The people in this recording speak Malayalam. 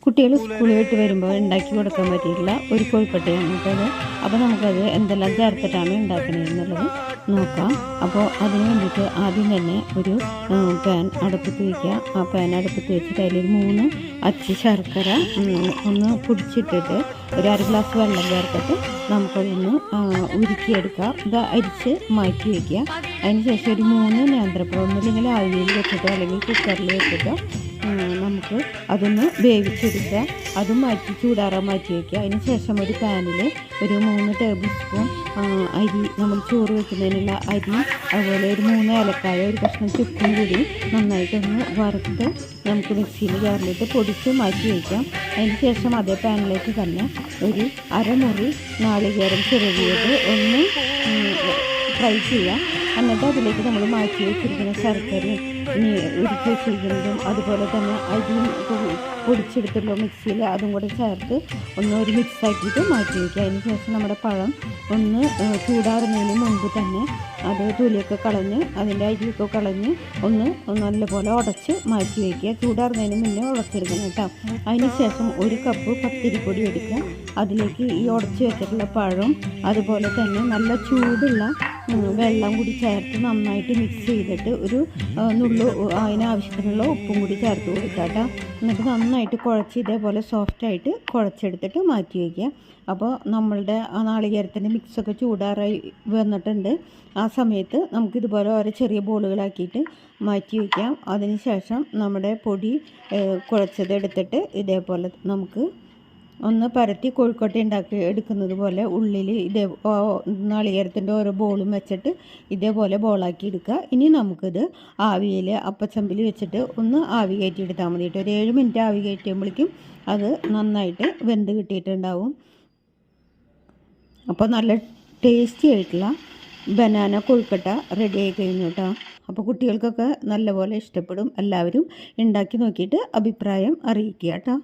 കുട്ടികൾ സ്കൂളിൽ വിട്ട് വരുമ്പോൾ ഉണ്ടാക്കി കൊടുക്കാൻ പറ്റിയിട്ടുള്ള ഒരു കോഴിക്കട്ടയാണ് കേട്ടത്. അപ്പോൾ നമുക്കത് എന്തെല്ലാം ചേർത്തിട്ടാണ് ഉണ്ടാക്കണതെന്നുള്ളത് നോക്കാം. അപ്പോൾ അതിന് വേണ്ടിയിട്ട് ആദ്യം തന്നെ ഒരു പാൻ അടുപ്പത്ത് വയ്ക്കുക. ആ പാൻ അടുപ്പത്ത് വെച്ചിട്ട് അതിലൊരു 3 അച്ച് ശർക്കര ഒന്ന് പൊടിച്ചിട്ടിട്ട് ഒരു 1/2 ഗ്ലാസ് വെള്ളം ചേർത്തിട്ട് നമുക്കതൊന്ന് ഉരുക്കിയെടുക്കാം. ഇത് അരിച്ച് മാറ്റി വയ്ക്കുക. അതിന് ശേഷം ഒരു 3 നേന്ത്രപ്പഴം ഒന്നുമില്ലെങ്കിൽ ആവിയിൽ വെച്ചിട്ടോ അല്ലെങ്കിൽ കുക്കറിൽ വെച്ചിട്ടോ നമുക്ക് അതൊന്ന് വേവിച്ചെടുക്കുക. അതും മാറ്റി ചൂടാറാൻ മാറ്റി വയ്ക്കുക. അതിന് ശേഷം ഒരു പാനിൽ ഒരു 3 ടേബിൾ സ്പൂൺ അരി, നമ്മൾ ചോറ് വെക്കുന്നതിനുള്ള അരി, അതുപോലെ ഒരു 3 ഏലക്കായ, ഒരു കഷ്ണം ചുക്കും കൂടി നന്നായിട്ടൊന്ന് വറുത്ത് നമുക്ക് മിക്സിയിൽ ജാറിലിട്ട് പൊടിച്ച് മാറ്റി വയ്ക്കാം. അതിന് ശേഷം അതേ പാനിലേക്ക് തന്നെ ഒരു അരമുറി നാളികേരം ചിരവിയത് ഒന്ന് ഫ്രൈ ചെയ്യാം. എന്നിട്ട് അതിലേക്ക് നമ്മൾ മാറ്റി വെച്ചിരിക്കുന്ന ശർക്കരയും ഉരുക്കി വെച്ചിരിക്കുന്നതും അതുപോലെ തന്നെ അരിയും പൊടിച്ചെടുത്തുള്ള മിക്സിയിൽ അതും കൂടെ ചേർത്ത് ഒരു മിക്സാക്കിയിട്ട് മാറ്റി വയ്ക്കുക. അതിന് ശേഷം നമ്മുടെ പഴം ഒന്ന് ചൂടാറുന്നതിന് മുമ്പ് തന്നെ അത് തൊലിയൊക്കെ കളഞ്ഞ് അതിൻ്റെ അരിയൊക്കെ കളഞ്ഞ് ഒന്ന് നല്ലപോലെ ഉടച്ച് മാറ്റി വയ്ക്കുക. ചൂടാറുന്നതിന് മുന്നേ ഉടച്ചെടുക്കണം കേട്ടോ. അതിന് ശേഷം 1 കപ്പ് പത്തിരിപ്പൊടി എടുക്കുക. അതിലേക്ക് ഈ ഉടച്ച് വെച്ചിട്ടുള്ള പഴം അതുപോലെ തന്നെ നല്ല ചൂടുള്ള വെള്ളം കൂടി ചേർത്ത് നന്നായിട്ട് മിക്സ് ചെയ്തിട്ട് ഒരു നുള്ളു അതിനാവശ്യത്തിനുള്ള ഉപ്പും കൂടി ചേർത്ത് കൊടുക്കുക കേട്ടോ. എന്നിട്ട് നന്നായിട്ട് കുഴച്ച് ഇതേപോലെ സോഫ്റ്റായിട്ട് കുഴച്ചെടുത്തിട്ട് മാറ്റി വയ്ക്കുക. അപ്പോൾ നമ്മളുടെ ആ നാളികേരത്തിൻ്റെ മിക്സൊക്കെ ചൂടാറായി വന്നിട്ടുണ്ട്. ആ സമയത്ത് നമുക്കിതുപോലെ ഓരോ ചെറിയ ബോളുകളാക്കിയിട്ട് മാറ്റി വയ്ക്കാം. അതിന് ശേഷം നമ്മുടെ പൊടി കുഴച്ചത് എടുത്തിട്ട് ഇതേപോലെ നമുക്ക് ഒന്ന് പരത്തി കോഴിക്കോട്ട ഉണ്ടാക്കി എടുക്കുന്നത് പോലെ ഉള്ളിൽ നാളികേരത്തിൻ്റെ ഓരോ ബോളും വെച്ചിട്ട് ഇതേപോലെ ബോളാക്കി എടുക്കുക. ഇനി നമുക്കിത് ആവിയിൽ അപ്പച്ചമ്പിൽ വെച്ചിട്ട് ഒന്ന് ആവി കയറ്റി എടുത്താൽ മതി കേട്ടോ. ഒരു 7 മിനിറ്റ് ആവി കയറ്റുമ്പോഴേക്കും അത് നന്നായിട്ട് വെന്ത് കിട്ടിയിട്ടുണ്ടാവും. അപ്പോൾ നല്ല ടേസ്റ്റി ആയിട്ടുള്ള ബനാന കോഴിക്കട്ട റെഡി ആയി കഴിഞ്ഞു കേട്ടോ. അപ്പോൾ കുട്ടികൾക്കൊക്കെ നല്ലപോലെ ഇഷ്ടപ്പെടും. എല്ലാവരും ഉണ്ടാക്കി നോക്കിയിട്ട് അഭിപ്രായം അറിയിക്കുക കേട്ടോ.